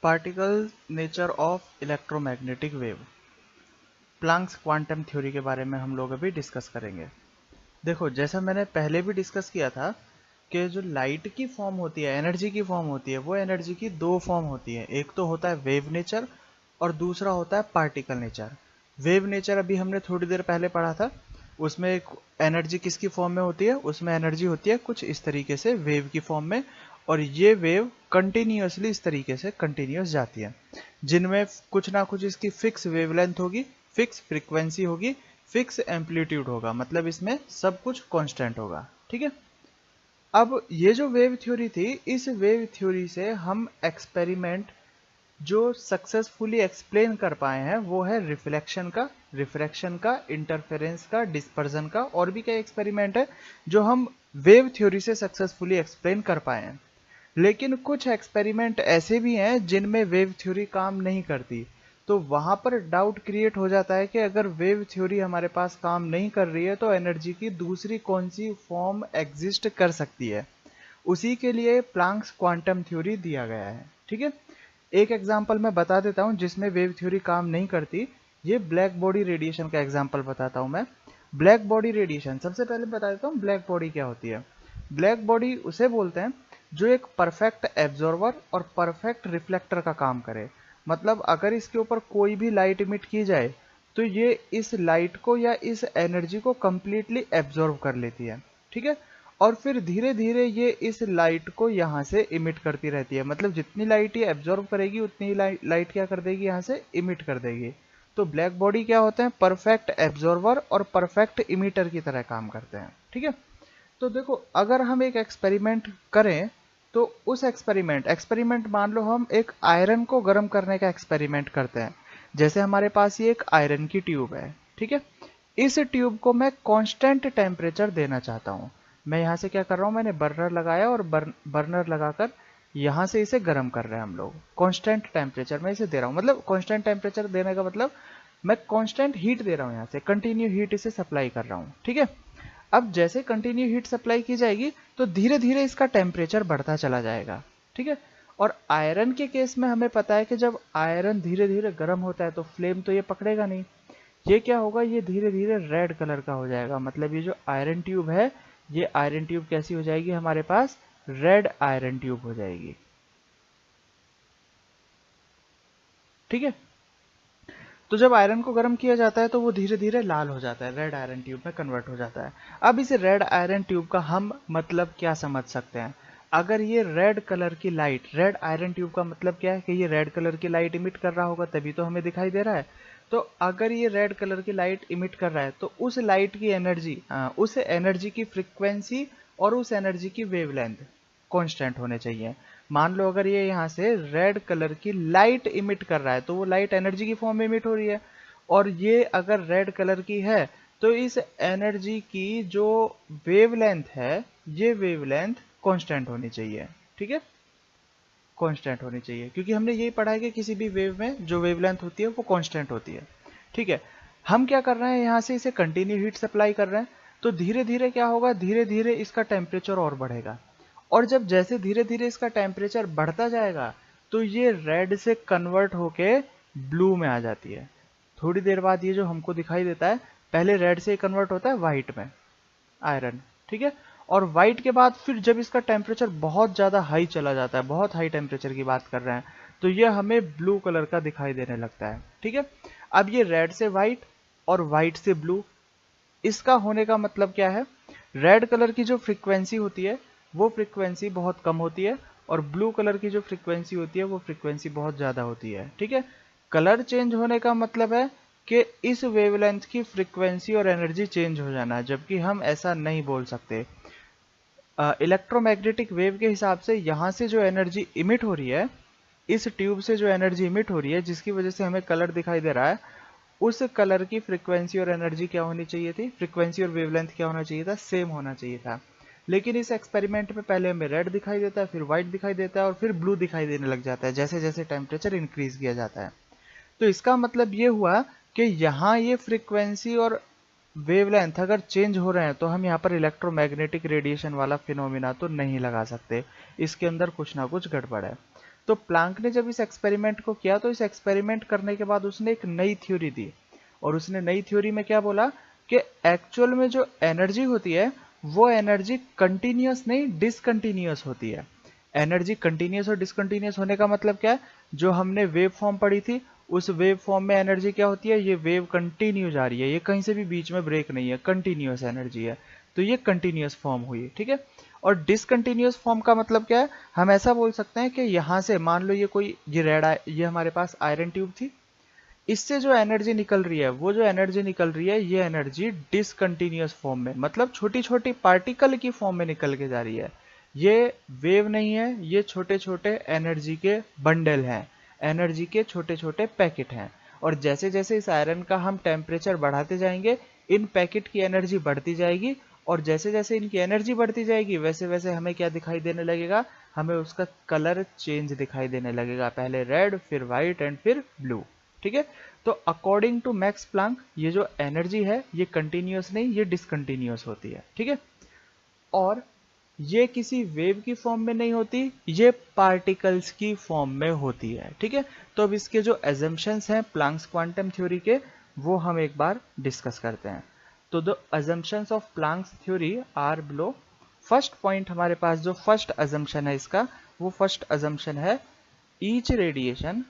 Particle nature of electromagnetic wave, Planck's quantum theory के बारे में हम लोग अभी डिस्कस करेंगे। देखो, जैसा मैंने पहले भी डिस्कस किया था कि जो लाइट की फॉर्म होती है, एनर्जी की फॉर्म होती है, वो एनर्जी की दो फॉर्म होती है। एक तो होता है वेव नेचर और दूसरा होता है पार्टिकल नेचर। वेव नेचर अभी हमने थोड़ी देर पहले पढ़ा था। उसमें एक एनर्जी किसकी फॉर्म में होती है? उसमें एनर्जी होती है कुछ इस तरीके से वेव की फॉर्म में, और ये वेव कंटिन्यूअसली इस तरीके से कंटिन्यूअस जाती है, जिनमें कुछ ना कुछ इसकी फिक्स वेवलेंथ होगी, फिक्स फ्रीक्वेंसी होगी, फिक्स एम्पलीट्यूड होगा, मतलब इसमें सब कुछ कांस्टेंट होगा। ठीक है। अब ये जो वेव थ्योरी थी, इस वेव थ्योरी से हम एक्सपेरिमेंट जो सक्सेसफुली एक्सप्लेन कर पाए हैं वो है रिफ्लेक्शन का, रिफ्रैक्शन का, इंटरफेरेंस का, डिस्पर्जन का, और भी कई एक्सपेरिमेंट है जो हम वेव थ्योरी से सक्सेसफुली एक्सप्लेन कर पाए हैं। लेकिन कुछ एक्सपेरिमेंट ऐसे भी हैं जिनमें वेव थ्योरी काम नहीं करती, तो वहां पर डाउट क्रिएट हो जाता है कि अगर वेव थ्योरी हमारे पास काम नहीं कर रही है तो एनर्जी की दूसरी कौन सी फॉर्म एग्जिस्ट कर सकती है। उसी के लिए प्लांक्स क्वांटम थ्योरी दिया गया है। ठीक है। एक एग्जांपल मैं बता देता हूं जिसमें वेव थ्योरी काम नहीं करती। ये ब्लैक बॉडी रेडिएशन का एग्जांपल बताता हूं मैं। ब्लैक बॉडी रेडिएशन, सबसे पहले बता देता हूं ब्लैक बॉडी क्या होती है। ब्लैक बॉडी उसे बोलते हैं जो एक परफेक्ट एब्जॉर्वर और परफेक्ट रिफ्लेक्टर का काम करे। मतलब अगर इसके ऊपर कोई भी लाइट इमिट की जाए तो ये इस लाइट को या इस एनर्जी को कंप्लीटली एब्जॉर्व कर लेती है। ठीक है। और फिर धीरे धीरे ये इस लाइट को यहाँ से इमिट करती रहती है, मतलब जितनी लाइट ये एब्जॉर्व करेगी उतनी ही लाइट क्या कर देगी, यहाँ से इमिट कर देगी। तो ब्लैक बॉडी क्या होते हैं? परफेक्ट एब्जॉर्वर और परफेक्ट इमिटर की तरह काम करते हैं। ठीक है। तो देखो, अगर हम एक एक्सपेरिमेंट करें तो उस एक्सपेरिमेंट एक्सपेरिमेंट मान लो हम एक आयरन को गर्म करने का एक्सपेरिमेंट करते हैं। जैसे हमारे पास ये एक आयरन की ट्यूब है। ठीक है। इस ट्यूब को मैं कांस्टेंट टेम्परेचर देना चाहता हूँ। मैं यहाँ से क्या कर रहा हूँ, मैंने बर्नर लगाया और बर्नर लगाकर यहाँ से इसे गर्म कर रहे हैं हम लोग। कांस्टेंट टेम्परेचर मैं इसे दे रहा हूँ, मतलब कांस्टेंट टेम्परेचर देने का मतलब मैं कांस्टेंट हीट दे रहा हूँ, यहाँ से कंटिन्यू हीट इसे सप्लाई कर रहा हूँ। ठीक है। अब जैसे कंटिन्यू हीट सप्लाई की जाएगी तो धीरे धीरे इसका टेम्परेचर बढ़ता चला जाएगा। ठीक है। और आयरन के केस में हमें पता है कि जब आयरन धीरे धीरे गर्म होता है तो फ्लेम तो ये पकड़ेगा नहीं। ये क्या होगा, ये धीरे धीरे रेड कलर का हो जाएगा। मतलब ये जो आयरन ट्यूब है, ये आयरन ट्यूब कैसी हो जाएगी हमारे पास? रेड आयरन ट्यूब हो जाएगी। ठीक है। तो जब आयरन को गर्म किया जाता है तो वो धीरे धीरे लाल हो जाता है, रेड आयरन ट्यूब में कन्वर्ट हो जाता है। अब इस रेड आयरन ट्यूब का हम मतलब क्या समझ सकते हैं? अगर ये रेड कलर की लाइट, रेड आयरन ट्यूब का मतलब क्या है कि ये रेड कलर की लाइट इमिट कर रहा होगा, तभी तो हमें दिखाई दे रहा है। तो अगर ये रेड कलर की लाइट इमिट कर रहा है तो उस लाइट की एनर्जी, उस एनर्जी की फ्रीक्वेंसी और उस एनर्जी की वेवलेंथ कांस्टेंट होने चाहिए। मान लो अगर ये यहाँ से रेड कलर की लाइट इमिट कर रहा है तो वो लाइट एनर्जी की फॉर्म में इमिट हो रही है, और ये अगर रेड कलर की है तो इस एनर्जी की जो वेवलेंथ है, ये वेवलेंथ कांस्टेंट होनी चाहिए। ठीक है। कांस्टेंट होनी चाहिए, क्योंकि हमने यही पढ़ा है कि किसी भी वेव में जो वेवलेंथ होती है वो कांस्टेंट होती है। ठीक है। हम क्या कर रहे हैं, यहाँ से इसे कंटिन्यू हीट सप्लाई कर रहे हैं, तो धीरे धीरे क्या होगा, धीरे धीरे इसका टेम्परेचर और बढ़ेगा। और जब जैसे धीरे धीरे इसका टेम्परेचर बढ़ता जाएगा तो ये रेड से कन्वर्ट होके ब्लू में आ जाती है। थोड़ी देर बाद ये जो हमको दिखाई देता है, पहले रेड से कन्वर्ट होता है व्हाइट में, आयरन। ठीक है। और व्हाइट के बाद फिर जब इसका टेम्परेचर बहुत ज़्यादा हाई चला जाता है, बहुत हाई टेम्परेचर की बात कर रहे हैं, तो ये हमें ब्लू कलर का दिखाई देने लगता है। ठीक है। अब ये रेड से व्हाइट और व्हाइट से ब्लू, इसका होने का मतलब क्या है? रेड कलर की जो फ्रीक्वेंसी होती है वो फ्रीक्वेंसी बहुत कम होती है, और ब्लू कलर की जो फ्रीक्वेंसी होती है वो फ्रीक्वेंसी बहुत ज़्यादा होती है। ठीक है। कलर चेंज होने का मतलब है कि इस वेवलेंथ की फ्रीक्वेंसी और एनर्जी चेंज हो जाना है, जबकि हम ऐसा नहीं बोल सकते। इलेक्ट्रोमैग्नेटिक वेव के हिसाब से यहाँ से जो एनर्जी इमिट हो रही है, इस ट्यूब से जो एनर्जी इमिट हो रही है जिसकी वजह से हमें कलर दिखाई दे रहा है, उस कलर की फ्रीक्वेंसी और एनर्जी क्या होनी चाहिए थी, फ्रीक्वेंसी और वेवलेंथ क्या होना चाहिए था, सेम होना चाहिए था। लेकिन इस एक्सपेरिमेंट में पहले हमें रेड दिखाई देता है, फिर व्हाइट दिखाई देता है, और फिर ब्लू दिखाई देने लग जाता है जैसे जैसे टेम्परेचर इंक्रीज किया जाता है। तो इसका मतलब ये हुआ कि यहाँ ये फ्रीक्वेंसी और वेवलेंथ अगर चेंज हो रहे हैं तो हम यहाँ पर इलेक्ट्रोमैग्नेटिक रेडिएशन वाला फिनोमिना तो नहीं लगा सकते, इसके अंदर कुछ ना कुछ गड़बड़ है। तो प्लांक ने जब इस एक्सपेरिमेंट को किया तो इस एक्सपेरिमेंट करने के बाद उसने एक नई थ्योरी दी, और उसने नई थ्योरी में क्या बोला कि एक्चुअल में जो एनर्जी होती है वो एनर्जी कंटिन्यूअस नहीं डिसकंटिन्यूअस होती है। एनर्जी कंटिन्यूअस और डिसकंटिन्यूअस होने का मतलब क्या है, जो हमने वेव फॉर्म पढ़ी थी उस वेव फॉर्म में एनर्जी क्या होती है, ये वेव कंटिन्यू जा रही है, ये कहीं से भी बीच में ब्रेक नहीं है, कंटिन्यूअस एनर्जी है, तो ये कंटिन्यूअस फॉर्म हुई, ठीक है। और डिसकंटिन्यूअस फॉर्म का मतलब क्या है, हम ऐसा बोल सकते हैं कि यहां से मान लो ये कोई ये ये हमारे पास आयरन ट्यूब थी, इससे जो एनर्जी निकल रही है वो जो एनर्जी निकल रही है ये एनर्जी डिसकंटिन्यूअस फॉर्म में, मतलब छोटी छोटी पार्टिकल की फॉर्म में निकल के जा रही है। ये वेव नहीं है, ये छोटे छोटे एनर्जी के बंडल हैं, एनर्जी के छोटे छोटे पैकेट हैं। और जैसे जैसे इस आयरन का हम टेम्परेचर बढ़ाते जाएंगे इन पैकेट की एनर्जी बढ़ती जाएगी, और जैसे जैसे इनकी एनर्जी बढ़ती जाएगी वैसे वैसे हमें क्या दिखाई देने लगेगा, हमें उसका कलर चेंज दिखाई देने लगेगा, पहले रेड फिर व्हाइट एंड फिर ब्लू, ठीक है। तो अकॉर्डिंग टू मैक्स प्लांक ये जो एनर्जी है ये कंटिन्यूअस नहीं ये डिसकंटिन्यूअस होती है, ठीक है। और ये किसी वेव की फॉर्म में नहीं होती, ये पार्टिकल्स की फॉर्म में होती है, ठीक है। तो अब इसके जो एजम्पशंस हैं प्लांक्स क्वांटम थ्योरी के वो हम एक बार डिस्कस करते हैं। तो the assumptions of Planck's theory are below. First point हमारे पास जो फर्स्ट अजम्पशन है इसका, वो फर्स्ट अजम्पशन है each radiation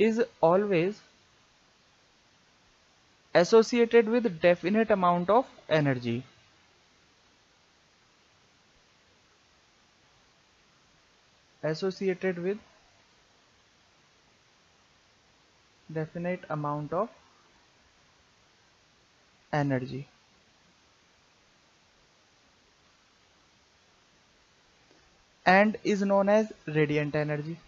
is always associated with definite amount of energy. Associated with definite amount of energy and is known as radiant energy.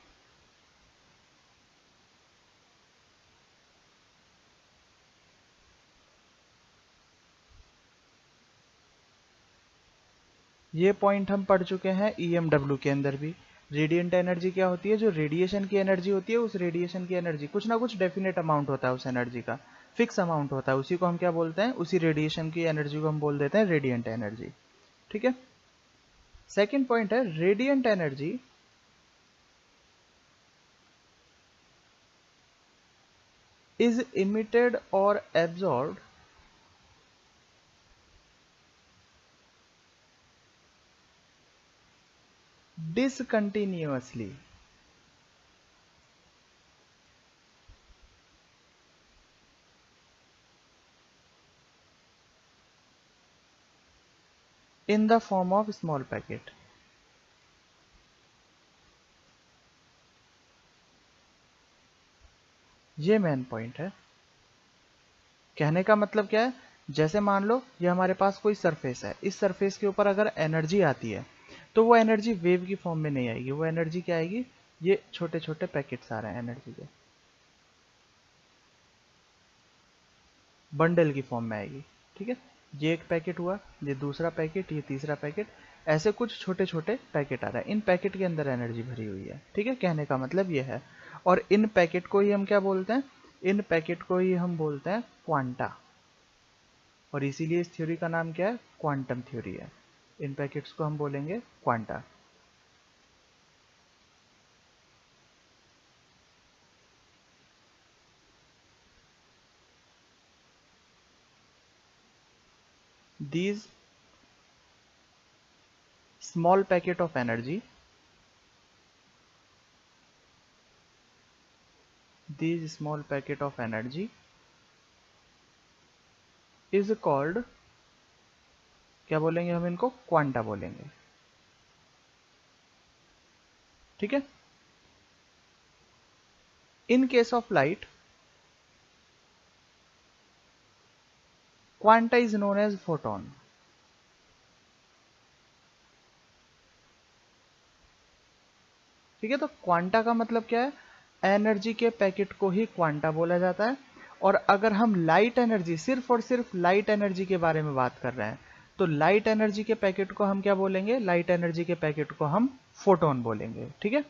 ये point हम पढ़ चुके हैं EMW के अंदर भी। रेडिएंट एनर्जी क्या होती है, जो रेडिएशन की एनर्जी होती है उस रेडिएशन की एनर्जी कुछ ना कुछ डेफिनेट अमाउंट होता है, उस एनर्जी का फिक्स अमाउंट होता है, उसी को हम क्या बोलते हैं, उसी रेडिएशन की एनर्जी को हम बोल देते हैं रेडिएंट एनर्जी, ठीक है। सेकेंड पॉइंट है radiant energy is emitted or absorbed discontinuously in the form of small packet। ये मेन पॉइंट है। कहने का मतलब क्या है, जैसे मान लो ये हमारे पास कोई सरफेस है, इस सरफेस के ऊपर अगर एनर्जी आती है तो वो एनर्जी वेव की फॉर्म में नहीं आएगी, वो एनर्जी क्या आएगी, ये छोटे छोटे पैकेट्स आ रहे हैं एनर्जी के, बंडल की फॉर्म में आएगी, ठीक है। ये एक पैकेट हुआ, ये दूसरा पैकेट, ये तीसरा पैकेट, ऐसे कुछ छोटे छोटे पैकेट आ रहा है, इन पैकेट के अंदर एनर्जी भरी हुई है, ठीक है। कहने का मतलब ये है। और इन पैकेट को ही हम क्या बोलते हैं, इन पैकेट को ही हम बोलते हैं क्वांटा, और इसीलिए इस थ्योरी का नाम क्या है, क्वांटम थ्योरी है। इन पैकेट्स को हम बोलेंगे quanta. these small packet of energy these small packet of energy is called, क्या बोलेंगे हम इनको, क्वांटा बोलेंगे, ठीक है। In case of light quanta is known as photon, ठीक है। तो क्वांटा का मतलब क्या है, एनर्जी के पैकेट को ही क्वांटा बोला जाता है। और अगर हम लाइट एनर्जी, सिर्फ और सिर्फ लाइट एनर्जी के बारे में बात कर रहे हैं, तो लाइट एनर्जी के पैकेट को हम क्या बोलेंगे, लाइट एनर्जी के पैकेट को हम फोटोन बोलेंगे, ठीक है।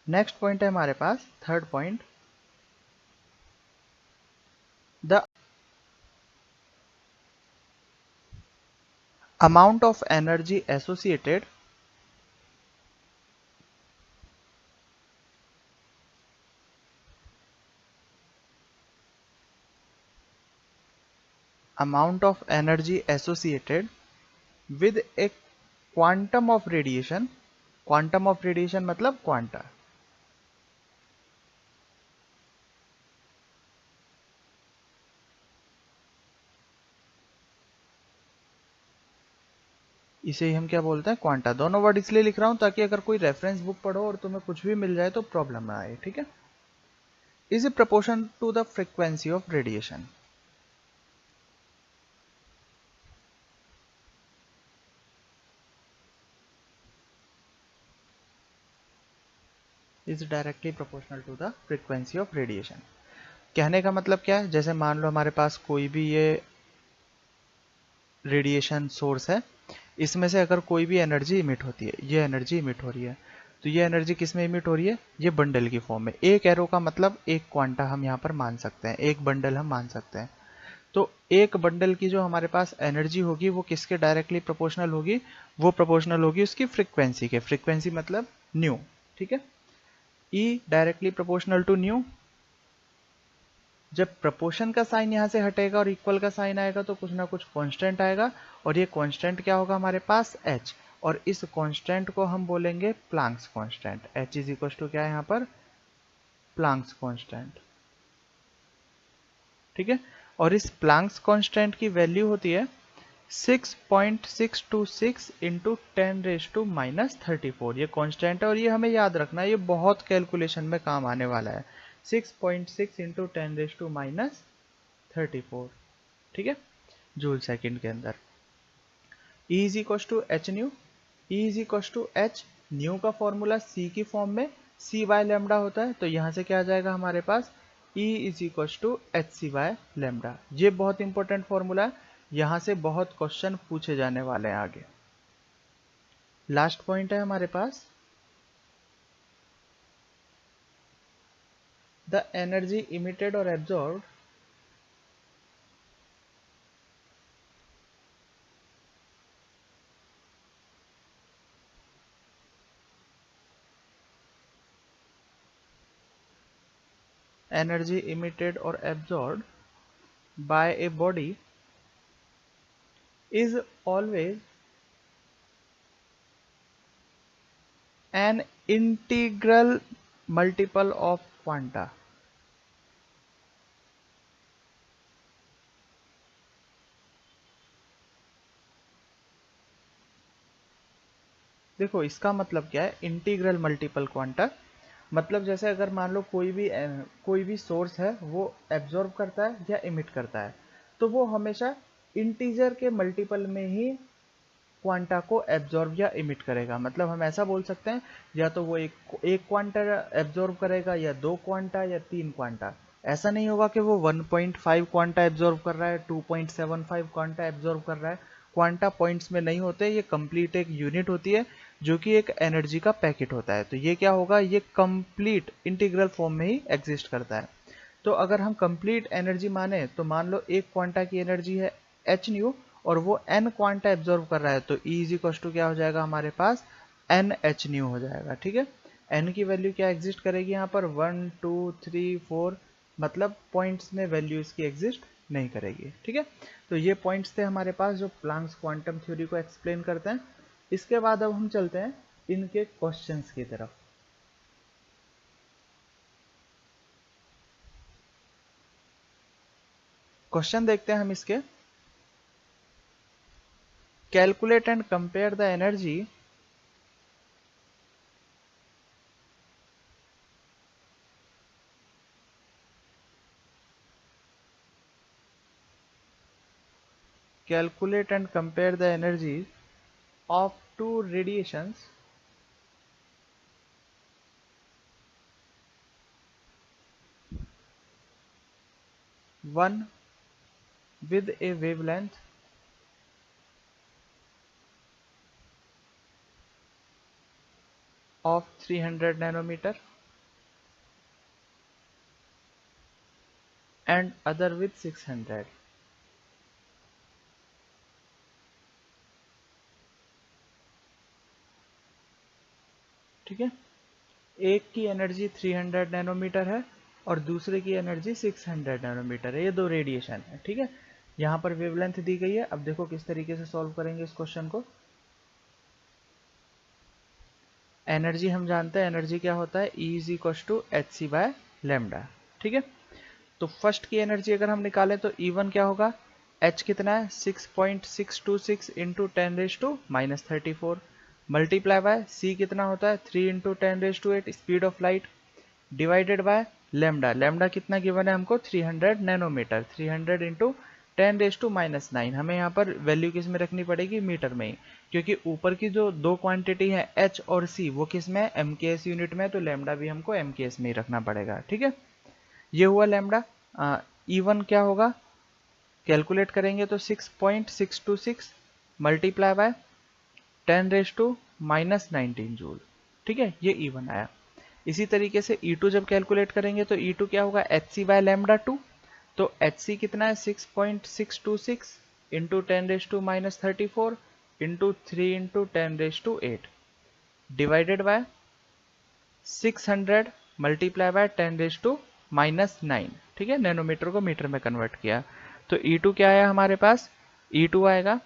नेक्स्ट पॉइंट है हमारे पास third point, the amount of energy associated amount of energy associated with a quantum of radiation. Quantum of radiation मतलब क्वांटा। इसे ही हम क्या बोलते हैं, क्वांटा। दोनों वर्ड इसलिए लिख रहा हूं ताकि अगर कोई रेफरेंस बुक पढ़ो और तुम्हें कुछ भी मिल जाए तो प्रॉब्लम ना आए, ठीक है। Is a proportion to the frequency of radiation. Is directly proportional to the frequency of radiation. कहने का मतलब क्या है, जैसे मान लो हमारे पास कोई भी ये रेडिएशन सोर्स है, इसमें से अगर कोई भी एनर्जी इमिट होती है, ये एनर्जी इमिट हो रही है, तो ये एनर्जी किस में इमिट हो रही है, ये बंडल की फॉर्म में। एक एरो का मतलब एक क्वांटा हम यहाँ पर मान सकते हैं, एक बंडल हम मान सकते हैं। तो एक बंडल की जो हमारे पास एनर्जी होगी वो किसके डायरेक्टली प्रोपोर्शनल होगी, वो प्रोपोर्शनल होगी उसकी फ्रीक्वेंसी के। फ्रीक्वेंसी मतलब न्यू, ठीक है। E directly proportional to nu. जब प्रपोर्शन का साइन यहाँ से हटेगा और इक्वल का साइन आएगा तो कुछ ना कुछ कांस्टेंट आएगा, और ये कांस्टेंट क्या होगा हमारे पास, h। और इस कांस्टेंट को हम बोलेंगे Planck's constant. h is equal to क्या है यहाँ पर, प्लांक्स कांस्टेंट, ठीक है। और इस प्लांक्स कांस्टेंट की वैल्यू होती है 6.626 इंटू 10⁻⁻34। ये कांस्टेंट है और ये हमें याद रखना है, ये बहुत कैलकुलेशन में काम आने वाला है। 6.6 इंटू 10⁻34, ठीक है, जूल सेकंड के अंदर। E is equal to h nu. E is equal to h, nu का फॉर्मूला C की फॉर्म में सी बाय लेमडा होता है, तो यहां से क्या आ जाएगा हमारे पास, E is equal to h c by lambda. ये बहुत इंपॉर्टेंट फॉर्मूला है, यहां से बहुत क्वेश्चन पूछे जाने वाले हैं आगे। लास्ट पॉइंट है हमारे पास, द एनर्जी इमिटेड और एब्जॉर्ब एनर्जी इमिटेड और absorb by a body is always an integral multiple of quanta। देखो इसका मतलब क्या है, इंटीग्रल मल्टीपल क्वांटा। मतलब जैसे अगर मान लो कोई भी सोर्स है वो एब्जॉर्ब करता है या इमिट करता है, तो वो हमेशा इंटीजर के मल्टीपल में ही क्वांटा को एब्जॉर्ब या इमिट करेगा। मतलब हम ऐसा बोल सकते हैं, या तो वो एक क्वांटा एब्जॉर्ब करेगा, या दो क्वांटा, या तीन क्वांटा। ऐसा नहीं होगा कि वो 1.5 क्वांटा एब्जॉर्ब कर रहा है, 2.75 क्वांटा एब्जॉर्ब कर रहा है। क्वांटा पॉइंट्स में नहीं होते, ये कंप्लीट एक यूनिट होती है जो कि एक एनर्जी का पैकेट होता है। तो ये क्या होगा, ये कंप्लीट इंटीग्रल फॉर्म में ही एग्जिस्ट करता है। तो अगर हम कंप्लीट एनर्जी माने तो मान लो एक क्वांटा की एनर्जी है एच न्यू, और वो एन क्वांटा एब्जॉर्व कर रहा है, तो ई इज इक्वल टू क्या हो जाएगा हमारे पास, एन एच न्यू हो जाएगा, ठीक है। एन की वैल्यू क्या एग्जिस्ट करेगी यहाँ पर, 1 2 3 4, मतलब पॉइंट्स में वैल्यू इसकी एग्जिस्ट नहीं करेगी, ठीक है। तो ये पॉइंट्स थे हमारे पास जो प्लांक्स क्वांटम थ्योरी को एक्सप्लेन करते हैं। इसके बाद अब हम चलते हैं इनके क्वेश्चंस की तरफ। क्वेश्चन देखते हैं हम इसके। Calculate and compare the energy calculate and compare the energies of two radiations, one with a wavelength of 300 nanometer and other with 600। ठीक है। एक की एनर्जी 300 नैनोमीटर है और दूसरे की एनर्जी 600 नैनोमीटर है। ये दो रेडिएशन है, ठीक है। यहाँ पर वेवलेंथ दी गई है। अब देखो किस तरीके से सॉल्व करेंगे इस क्वेश्चन को। एनर्जी हम जानते हैं, एनर्जी क्या होता है, E is equal to h c by lambda, ठीक है। तो फर्स्ट की एनर्जी अगर हम निकालें तो E1 क्या होगा, H कितना है 6.626 इंटू 10⁻⁻34 मल्टीप्लाई बाय C कितना होता है 3 into 10⁸ speed of light divided by lambda. Lambda कितना गिवन है हमको 300 नैनोमीटर, 300 इंटू 10⁻⁹ हमें यहाँ पर वैल्यू किस में रखनी पड़ेगी, मीटर में ही, क्योंकि ऊपर की जो दो क्वांटिटी है H और C वो किस में है, MKS यूनिट में, तो लेमडा भी हमको MKS में ही रखना पड़ेगा, ठीक है। ये हुआ लेमडा। E1 क्या होगा, कैलकुलेट करेंगे तो 6.626 मल्टीप्लाई बाय 10⁻⁻19 जूल, ठीक है, ये E1 आया। इसी तरीके से E2 जब कैलकुलेट करेंगे तो E2 क्या होगा HC बाय लेमडा 2, तो HC कितना है 6.626 into 10⁻⁻34 into 3 into 10⁸ divided by 600 multiply by 10⁻⁹, ठीक है, नैनोमीटर को मीटर में कन्वर्ट किया। तो E2 क्या आया हमारे पास, E2 आएगा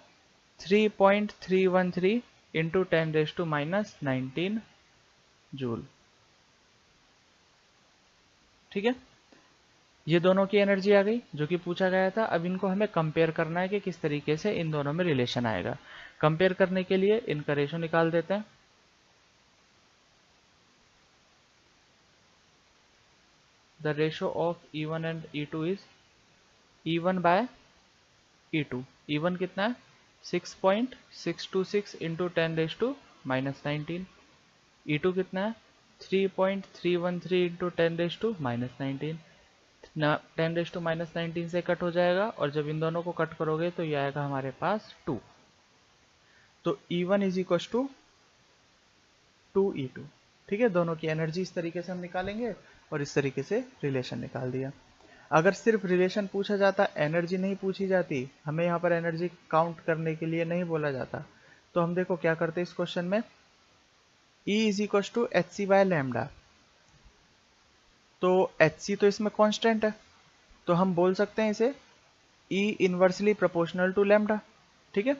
3.313 इंटू 10⁻⁻19 जूल, ठीक है। ये दोनों की एनर्जी आ गई जो कि पूछा गया था। अब इनको हमें कंपेयर करना है कि किस तरीके से इन दोनों में रिलेशन आएगा। कंपेयर करने के लिए इनका रेशो निकाल देते हैं। The ratio of E1 and E2 is E1 by E2। E1 कितना है 6.626 इंटू 10⁻⁻19। E2 कितना है 3.313 इंटू 10⁻⁻19। 10⁻⁻19 से कट हो जाएगा और जब इन दोनों को कट करोगे तो ये आएगा हमारे पास 2। तो E1 is equal to 2E2, ठीक है। दोनों की एनर्जी इस तरीके से हम निकालेंगे और इस तरीके से रिलेशन निकाल दिया। अगर सिर्फ रिलेशन पूछा जाता, एनर्जी नहीं पूछी जाती, हमें यहाँ पर एनर्जी काउंट करने के लिए नहीं बोला जाता, तो हम देखो क्या करते इस क्वेश्चन में। E is equal to h c by lambda, तो एच सी तो इसमें कांस्टेंट है, तो हम बोल सकते हैं इसे E inversely proportional to lambda, ठीक है।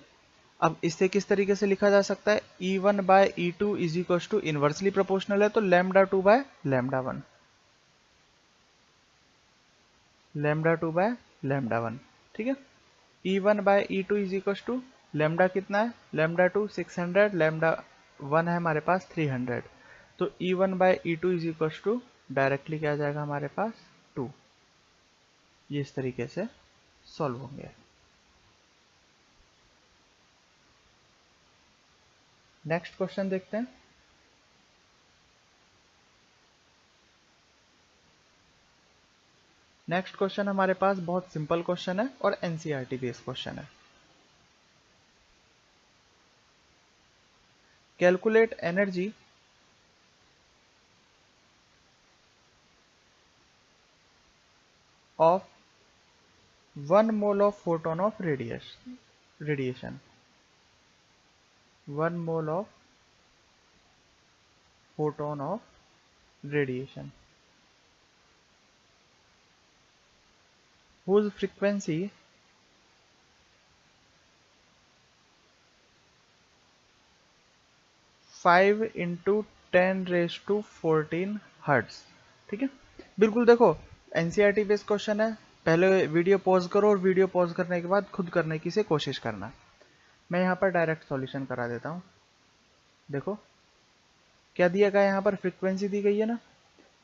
अब इससे किस तरीके से लिखा जा सकता है, E1 by E2 is equal to inversely proportional है तो lambda 2 by lambda 1, lambda 2 by lambda 1, ठीक है। E1 by E2 is equal to lambda कितना है, लैम्डा 2 600, लैम्डा 1 है हमारे पास 300, तो E1 by E2 is equal to directly क्या आ जाएगा हमारे पास 2। ये इस तरीके से सॉल्व होंगे। नेक्स्ट क्वेश्चन देखते हैं। नेक्स्ट क्वेश्चन हमारे पास बहुत सिंपल क्वेश्चन है और एनसीईआरटी बेस्ड क्वेश्चन है। Calculate energy of 1 mole of photon of radiation, 1 mole of photon of radiation whose frequency five into 10⁻14 hertz, ठीक है। बिल्कुल देखो एनसीईआरटी बेस्ड क्वेश्चन है, पहले वीडियो पॉज करो और वीडियो पॉज करने के बाद खुद करने की से कोशिश करना। मैं यहाँ पर डायरेक्ट सॉल्यूशन करा देता हूँ। देखो क्या दिया गया, यहाँ पर फ्रीक्वेंसी दी गई है ना,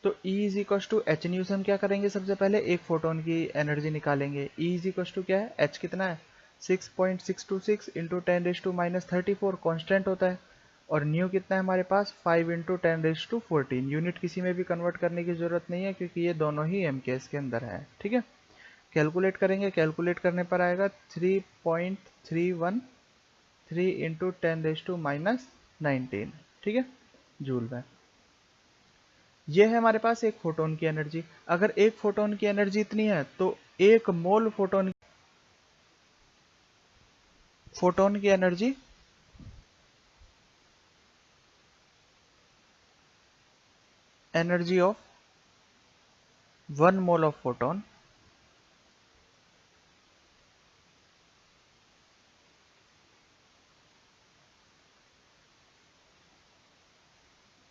तो E is equal to h nu से हम क्या करेंगे, सबसे पहले एक फोटोन की एनर्जी निकालेंगे। E इज इक्व टू क्या है, H कितना है 6.626 इंटू 10⁻⁻34 कॉन्स्टेंट होता है, और न्यू कितना है हमारे पास 5 इंटू 10⁻14। यूनिट किसी में भी कन्वर्ट करने की जरूरत नहीं है क्योंकि ये दोनों ही MKS के अंदर है, ठीक है। कैलकुलेट करेंगे, कैलकुलेट करने पर आएगा 3.313 इंटू 10⁻⁻19, ठीक है, जूल में। ये है हमारे पास एक फोटोन की एनर्जी। अगर एक फोटोन की एनर्जी इतनी है तो एक मोल फोटोन की energy energy of 1 mole of photon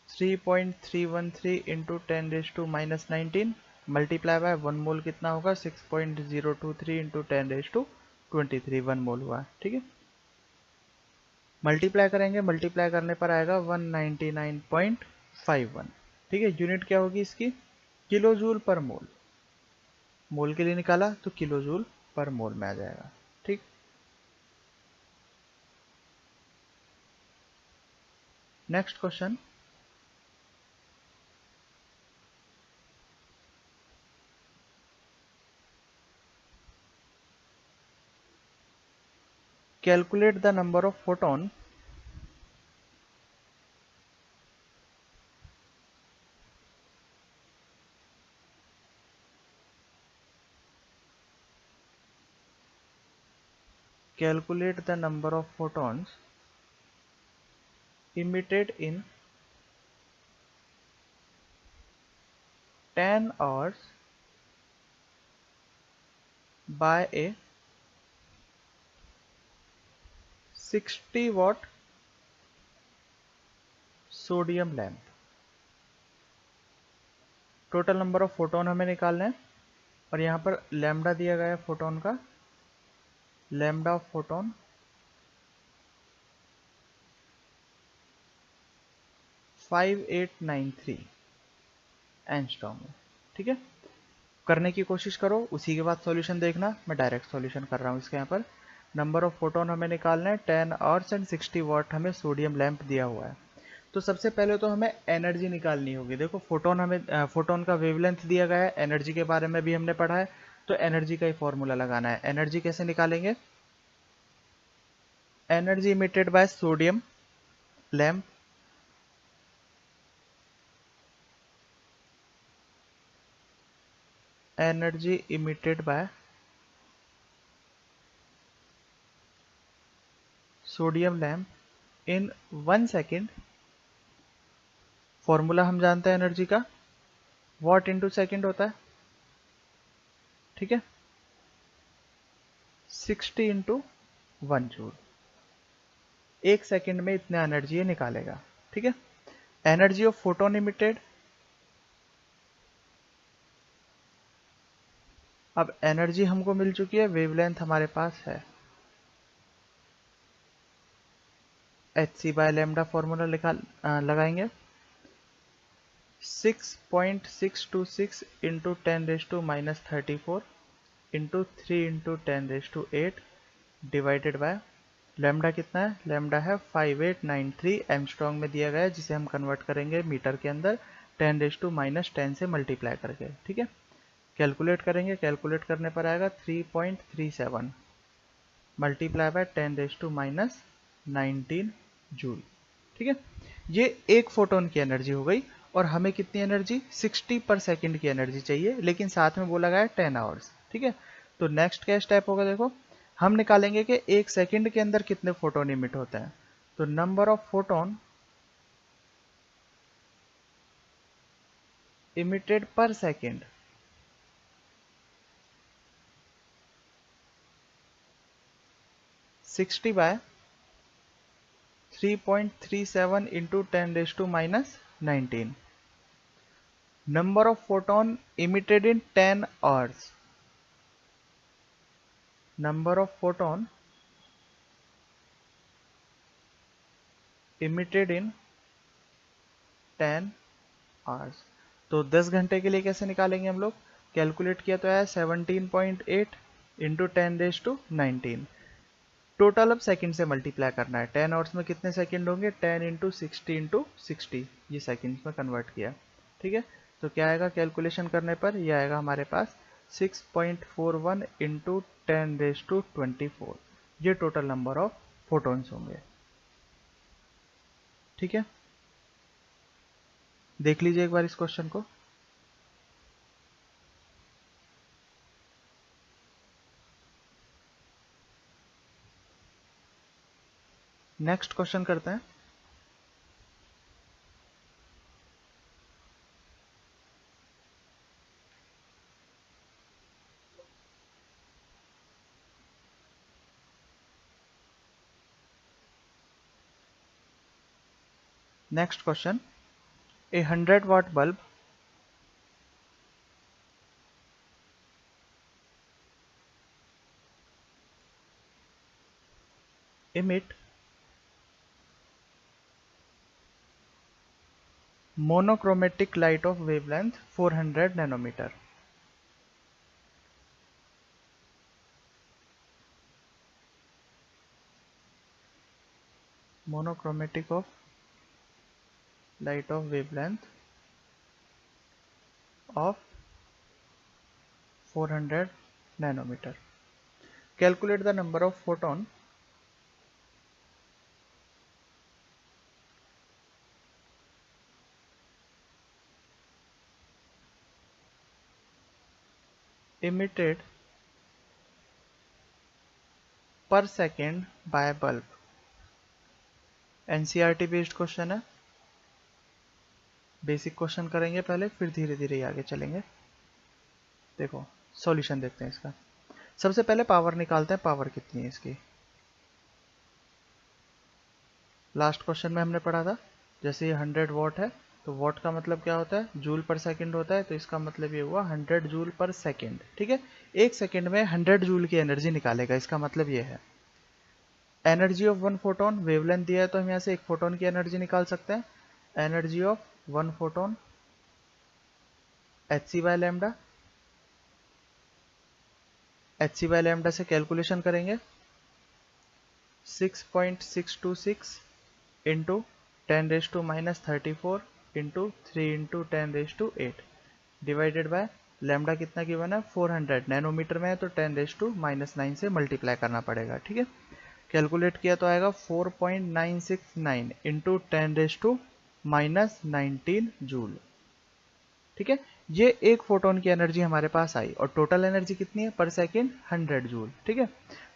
3.313 into 10 raised to minus 19 multiply by 1 मोल कितना होगा 6.023 इंटू 10 रेज टू 23 1 मोल हुआ। ठीक है, मल्टीप्लाई करेंगे, मल्टीप्लाई करने पर आएगा 199.51। ठीक है, यूनिट क्या होगी इसकी, किलो जूल पर मोल। मोल के लिए निकाला तो किलो जूल पर मोल में आ जाएगा। ठीक, next question, calculate the number of photon calculate the number of photons emitted in 10 hours by a 60 watt sodium lamp. Total number of photon हमें निकालना है और यहाँ पर लैम्डा दिया गया है फोटोन का, लैम्डा ऑफ फोटोन 5893 एंगस्ट्रॉम में। ठीक है, करने की कोशिश करो, उसी के बाद सॉल्यूशन देखना। मैं डायरेक्ट सॉल्यूशन कर रहा हूँ इसके। यहाँ पर नंबर ऑफ फोटोन हमें निकालना है, 10 आवर्स एंड 60 वाट हमें सोडियम लैंप दिया हुआ है। तो सबसे पहले तो हमें एनर्जी निकालनी होगी। देखो फोटोन हमें फोटोन का वेवलेंथ दिया गया है, एनर्जी के बारे में भी हमने पढ़ा है, तो एनर्जी का ही फॉर्मूला लगाना है। एनर्जी कैसे निकालेंगे, energy emitted by sodium lamp energy emitted by sodium lamp in 1 second. Formula हम जानते हैं एनर्जी का, वॉट इंटू सेकेंड होता है। ठीक है, 60 इंटू 1 जूल। 1 सेकेंड में इतना एनर्जी ये निकालेगा। ठीक है, एनर्जी ऑफ फोटोन इमिटेड, अब एनर्जी हमको मिल चुकी है, वेवलेंथ हमारे पास है, hc बाय लैम्डा फॉर्मूला लगाएंगे 6.626 into 10 raise to minus 34 into 3 into 10 raise to 8 divided by lambda कितना है, लैम्डा है 5893 एंगस्ट्रॉम में दिया गया है, जिसे हम कन्वर्ट करेंगे मीटर के अंदर 10 रेज टू माइनस 10 से मल्टीप्लाई करके। ठीक है, कैलकुलेट करेंगे, कैलकुलेट करने पर आएगा 3.37 multiply by 10 raise to minus 19 joule. ठीक है, ये एक फोटोन की एनर्जी हो गई और हमें कितनी एनर्जी 60 पर सेकंड की एनर्जी चाहिए, लेकिन साथ में बोला गया है 10 आवर्स। ठीक है, तो नेक्स्ट क्या स्टेप होगा, देखो हम निकालेंगे कि एक सेकंड के अंदर कितने फोटोन इमिट होते हैं। तो number of photon emitted per second 60 by 3.37 into 10 raise to minus 19। Number of photon emitted in 10 hours. Number of photon emitted in 10 hours. तो 10 घंटे के लिए कैसे निकालेंगे हम लोग, कैलकुलेट किया तो है 17.8 इंटू 10 रेज टू 19। टोटल अब सेकंड से मल्टीप्लाई करना है, 10 आवर्स में कितने सेकंड होंगे, 10 इंटू 60 इंटू 60, ये सेकंड्स में कन्वर्ट किया। ठीक है, तो क्या आएगा कैलकुलेशन करने पर, ये आएगा हमारे पास 6.41 इंटू 10 रेज टू 24। ये टोटल नंबर ऑफ फोटोन्स होंगे। ठीक है, देख लीजिए एक बार इस क्वेश्चन को। नेक्स्ट क्वेश्चन करते हैं। Next question, A 100 watt bulb emit monochromatic light of wavelength 400 nanometer. Monochromatic of light of wavelength of 400 nanometer. Calculate the number of photon emitted per second by bulb. NCERT based question है, basic question करेंगे पहले, फिर धीरे धीरे आगे चलेंगे। देखो solution देखते हैं इसका। सबसे पहले पावर निकालते हैं, पावर कितनी है इसकी। लास्ट क्वेश्चन में हमने पढ़ा था, जैसे ये 100 वॉट है तो वॉट का मतलब क्या होता है, जूल पर सेकंड होता है, तो इसका मतलब ये हुआ 100 जूल पर सेकंड। ठीक है, एक सेकंड में 100 जूल की एनर्जी निकालेगा, इसका मतलब ये है। Energy of one photon, wavelength दिया है तो हम यहाँ से एक फोटोन की एनर्जी निकाल सकते हैं। Energy of one photon hc by lambda, hc by lambda से कैलकुलेशन करेंगे 6.626 into 10⁻⁻34 into 3 into 10⁸8 divided by lambda कितना गिवन है 400 नैनोमीटर में है, तो 10⁻⁹ से मल्टीप्लाई करना पड़ेगा। ठीक है, कैलकुलेट किया तो आएगा 4.969 इंटू 10⁻⁻19 जूल। ठीक है, ये एक फोटोन की एनर्जी हमारे पास आई, और टोटल एनर्जी कितनी है पर सेकेंड 100 जूल। ठीक है,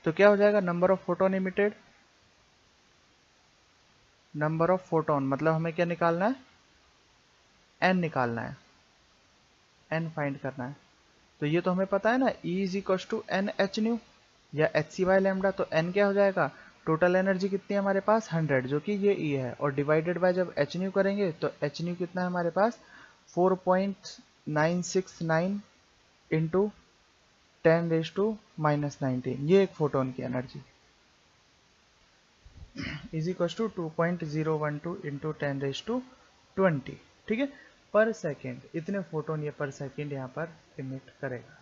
तो क्या हो जाएगा, number of photon emitted, number of photon मतलब हमें क्या निकालना है, एन निकालना है, एन फाइंड करना है। तो ये तो हमें पता है ना, E is equal to n h nu या एच सी बाय लैम्डा। तो एन क्या हो जाएगा, टोटल एनर्जी कितनी है हमारे पास 100, जो कि ये E है, और डिवाइडेड बाय जब एच न्यू करेंगे तो एच न्यू कितना है हमारे पास 4.969 इंटू 10⁻⁻19, ये एक फोटोन की energy is equal to 2.012 into 10⁻20। ठीक है, पर सेकेंड, इतने फोटोन ये पर सेकेंड यहाँ पर इमिट करेगा।